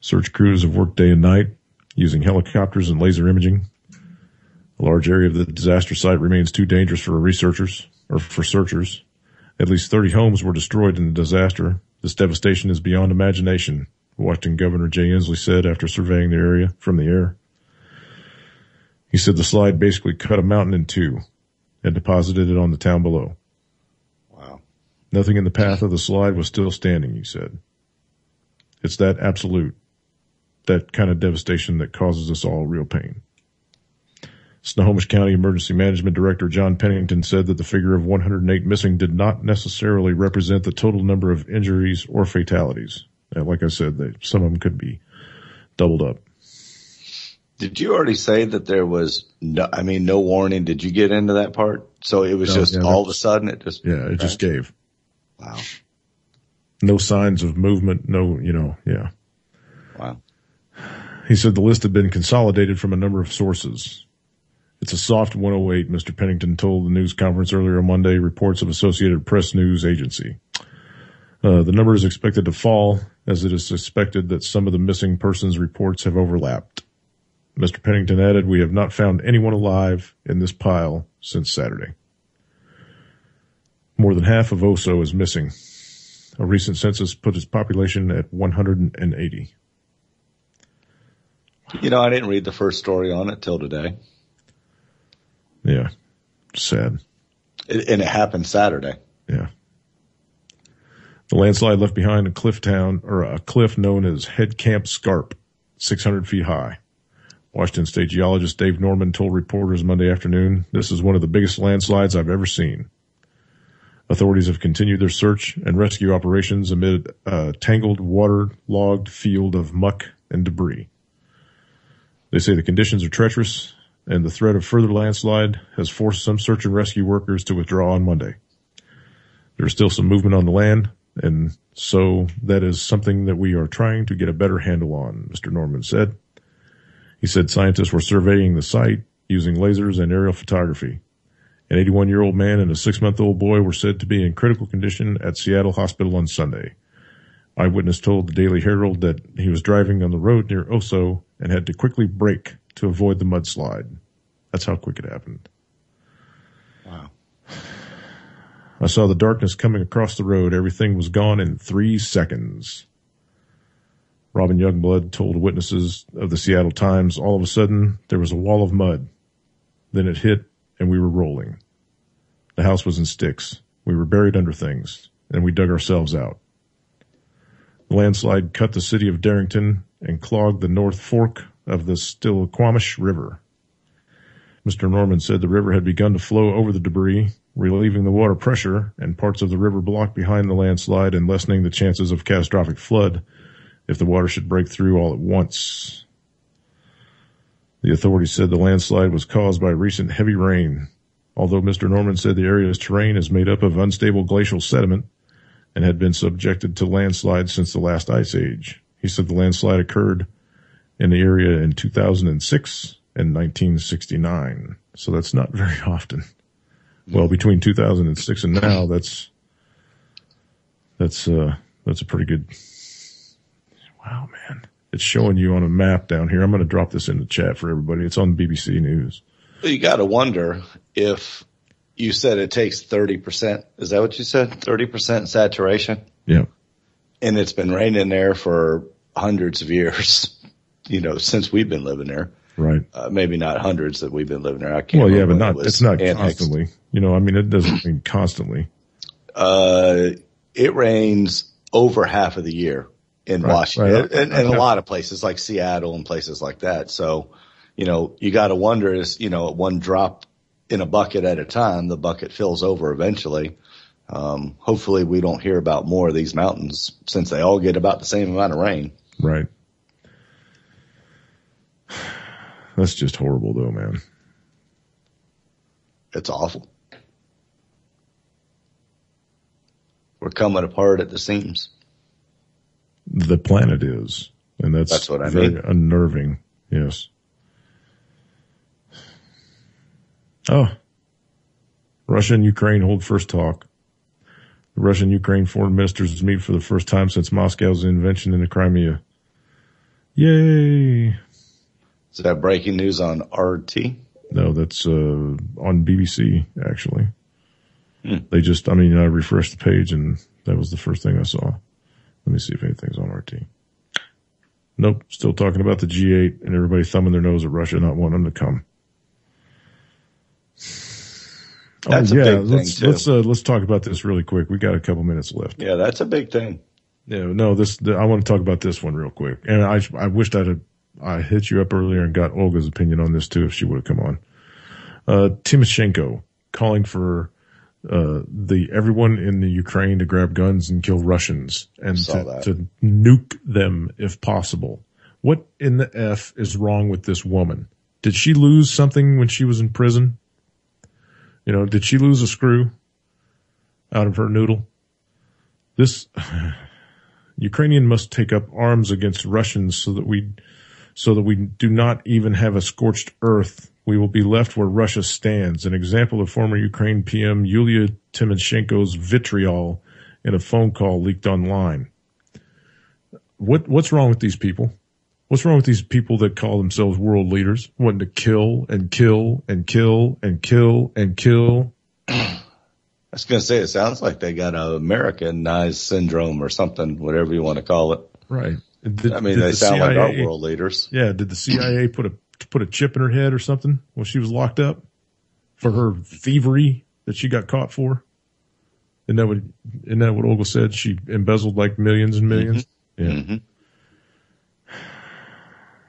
Search crews have worked day and night using helicopters and laser imaging. A large area of the disaster site remains too dangerous for searchers. At least 30 homes were destroyed in the disaster. This devastation is beyond imagination, Washington Governor Jay Inslee said after surveying the area from the air. He said the slide basically cut a mountain in 2 and deposited it on the town below. Wow. Nothing in the path of the slide was still standing, he said. It's that absolute, that kind of devastation that causes us all real pain. Snohomish County Emergency Management Director John Pennington said that the figure of 108 missing did not necessarily represent the total number of injuries or fatalities. And like I said, some of them could be doubled up. Did you already say that there was no warning? Did you get into that part? So it was all of a sudden it just... Yeah, it just gave. Wow. No signs of movement, yeah. Wow. He said the list had been consolidated from a number of sources. It's a soft 108, Mr. Pennington told the news conference earlier on Monday, reports of Associated Press News Agency. The number is expected to fall, as it is suspected that some of the missing persons reports have overlapped. Mr. Pennington added, "We have not found anyone alive in this pile since Saturday." More than half of Oso is missing. A recent census put its population at 180. I didn't read the first story on it till today. Yeah. Sad. And it happened Saturday. Yeah. The landslide left behind a cliff known as Head Camp Scarp, 600 feet high. Washington State geologist Dave Norman told reporters Monday afternoon, "This is one of the biggest landslides I've ever seen." Authorities have continued their search and rescue operations amid a tangled, water-logged field of muck and debris. They say the conditions are treacherous, and the threat of further landslide has forced some search and rescue workers to withdraw on Monday. There is still some movement on the land, and so that is something that we are trying to get a better handle on, Mr. Norman said. He said scientists were surveying the site using lasers and aerial photography. An 81-year-old man and a 6-month-old boy were said to be in critical condition at Seattle Hospital on Sunday. Eyewitness told the Daily Herald that he was driving on the road near Oso and had to quickly brake to avoid the mudslide. That's how quick it happened. Wow. "I saw the darkness coming across the road. Everything was gone in 3 seconds. Robin Youngblood told witnesses of the Seattle Times, "All of a sudden, there was a wall of mud. Then it hit, and we were rolling. The house was in sticks. We were buried under things, and we dug ourselves out. The landslide cut the city of Darrington and clogged the North Fork of the Stillaquamish River. Mr. Norman said the river had begun to flow over the debris, relieving the water pressure and parts of the river blocked behind the landslide and lessening the chances of catastrophic flood if the water should break through all at once. The authorities said the landslide was caused by recent heavy rain. Although Mr. Norman said the area's terrain is made up of unstable glacial sediment and had been subjected to landslides since the last ice age. He said the landslide occurred in the area in 2006 and 1969. So that's not very often. Well, between 2006 and now, that's a pretty good. Wow, man. It's showing you on a map down here. I'm going to drop this in the chat for everybody. It's on BBC News. You got to wonder if you said it takes 30%. Is that what you said? 30% saturation? Yeah. And it's been raining there for hundreds of years, since we've been living there. Right. Maybe not hundreds that we've been living there. I can't. Well, yeah, but it's not constantly. It doesn't mean constantly. It rains over half of the year in Washington and a lot of places like Seattle and places like that. So, you got to wonder is, one drop in a bucket at a time, the bucket fills over eventually. Hopefully we don't hear about more of these mountains since they all get about the same amount of rain. Right. That's just horrible though, man. It's awful. We're coming apart at the seams. The planet is. And that's what I very mean. Unnerving. Yes. Oh. Russia and Ukraine hold first talk. The Russian-Ukraine foreign ministers meet for the first time since Moscow's invention in the Crimea. Yay. Is that breaking news on RT? No, that's on BBC, actually. They just, I refreshed the page and that was the first thing I saw. Let me see if anything's on RT. Nope, still talking about the G8 and everybody thumbing their nose at Russia not wanting them to come. That's a big thing too. Let's talk about this really quick. We got a couple minutes left. Yeah, that's a big thing. Yeah, no, I want to talk about this one real quick. And I wished I hit you up earlier and got Olga's opinion on this too if she would have come on. Timoshenko calling for everyone in the Ukraine to grab guns and kill Russians and to nuke them if possible. What in the F is wrong with this woman? Did she lose something when she was in prison? Did she lose a screw out of her noodle? This Ukrainian must take up arms against Russians so that we do not even have a scorched earth. We will be left where Russia stands. An example of former Ukraine PM Yulia Tymoshenko's vitriol in a phone call leaked online. What's wrong with these people? What's wrong with these people that call themselves world leaders, wanting to kill and kill and kill and kill and kill? I was going to say, it sounds like they got a Americanized syndrome or something, whatever you want to call it. Right. They sound like our world leaders. Yeah. Did the CIA put a chip in her head or something when she was locked up for her thievery that she got caught for? Isn't that what Olga said? She embezzled like millions and millions. Mm-hmm. Yeah. Mm-hmm.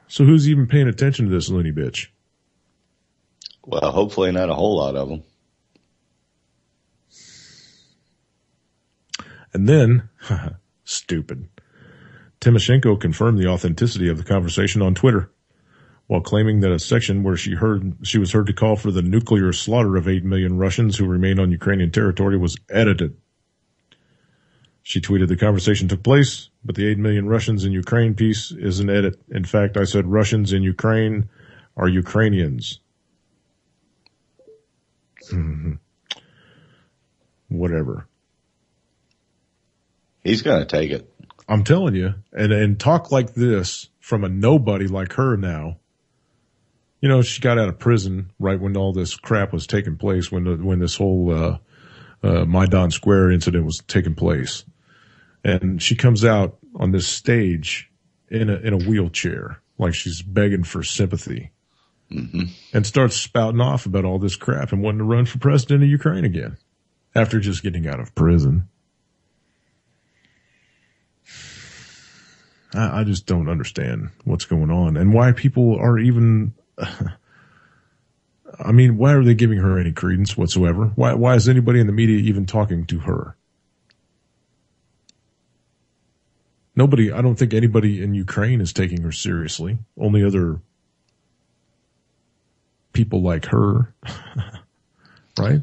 So who's even paying attention to this loony bitch? Well, hopefully not a whole lot of them. And then, stupid, Timoshenko confirmed the authenticity of the conversation on Twitter while claiming that a section where she was heard to call for the nuclear slaughter of 8 million Russians who remain on Ukrainian territory was edited. She tweeted, the conversation took place, but the 8 million Russians in Ukraine piece is an edit. In fact, I said Russians in Ukraine are Ukrainians. Mm-hmm. Whatever. He's going to take it. I'm telling you. And talk like this from a nobody like her now. She got out of prison right when all this crap was taking place, when this whole Maidan Square incident was taking place. And she comes out on this stage in a wheelchair, like she's begging for sympathy, and starts spouting off about all this crap and wanting to run for president of Ukraine again after just getting out of prison. I just don't understand what's going on and why people are even, I mean, why are they giving her any credence whatsoever? Why is anybody in the media even talking to her? Nobody, I don't think anybody in Ukraine is taking her seriously. Only other people like her, right?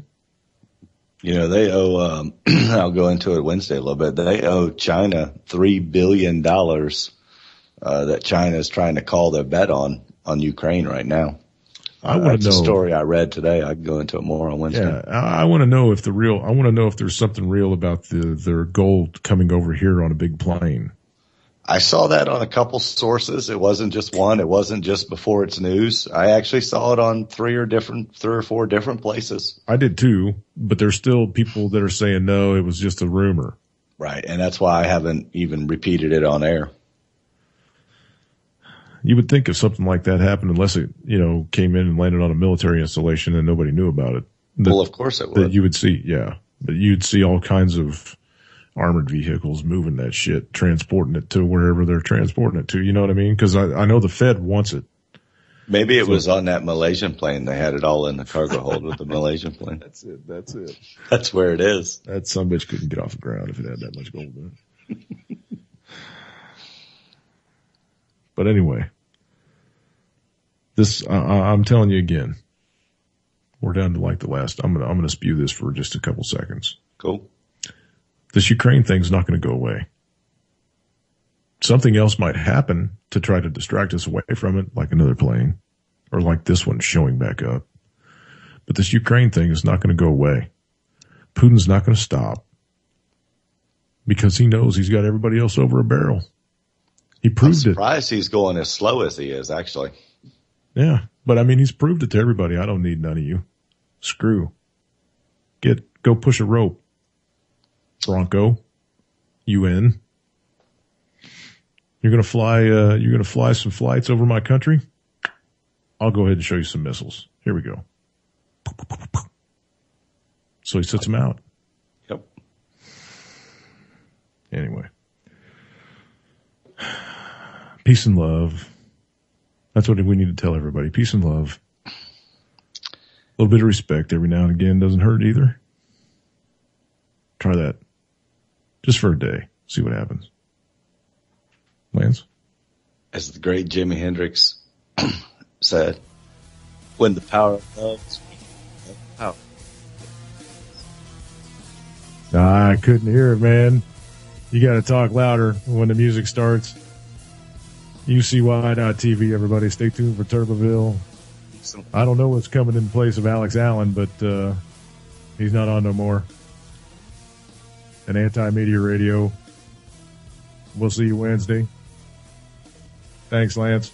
You know, they owe, I'll go into it Wednesday a little bit. They owe China $3 billion that China is trying to call their bet on Ukraine right now. I want to know. That's a story I read today. I can go into it more on Wednesday. Yeah, I want to know if I want to know if there's something real about their gold coming over here on a big plane. I saw that on a couple sources. It wasn't just one. It wasn't just before it's news. I actually saw it on three or four different places. I did too, but there's still people that are saying no, it was just a rumor. Right, and that's why I haven't even repeated it on air. You would think if something like that happened, unless it, came in and landed on a military installation and nobody knew about it. Well, of course it would. That you would see, yeah. But you'd see all kinds of armored vehicles moving that shit, transporting it to wherever they're transporting it to. You know what I mean? Because I know the Fed wants it. Maybe it was on that Malaysian plane. They had it all in the cargo hold with the Malaysian plane. That's it. That's where it is. That sumbitch couldn't get off the ground if it had that much gold in it. But anyway, this I'm telling you again, we're down to like the last. I'm gonna spew this for just a couple seconds. Cool. This Ukraine thing's not going to go away. Something else might happen to try to distract us away from it, like another plane, or like this one showing back up. But this Ukraine thing is not going to go away. Putin's not going to stop because he knows he's got everybody else over a barrel. He proved it. I'm surprised he's going as slow as he is, actually. Yeah, but I mean, he's proved it to everybody. I don't need none of you. Screw. Go push a rope. Bronco, UN. You're gonna fly some flights over my country? I'll go ahead and show you some missiles. Here we go. So he sets them out. Yep. Anyway. Peace and love. That's what we need to tell everybody. Peace and love. A little bit of respect every now and again doesn't hurt either. Try that. Just for a day. See what happens. Lance? As the great Jimi Hendrix said, when the power of love is power. I couldn't hear it, man. You got to talk louder when the music starts. UCY.TV, everybody. Stay tuned for Turboville. I don't know what's coming in place of Alex Allen, but he's not on no more. An anti-media radio. We'll see you Wednesday. Thanks, Lance.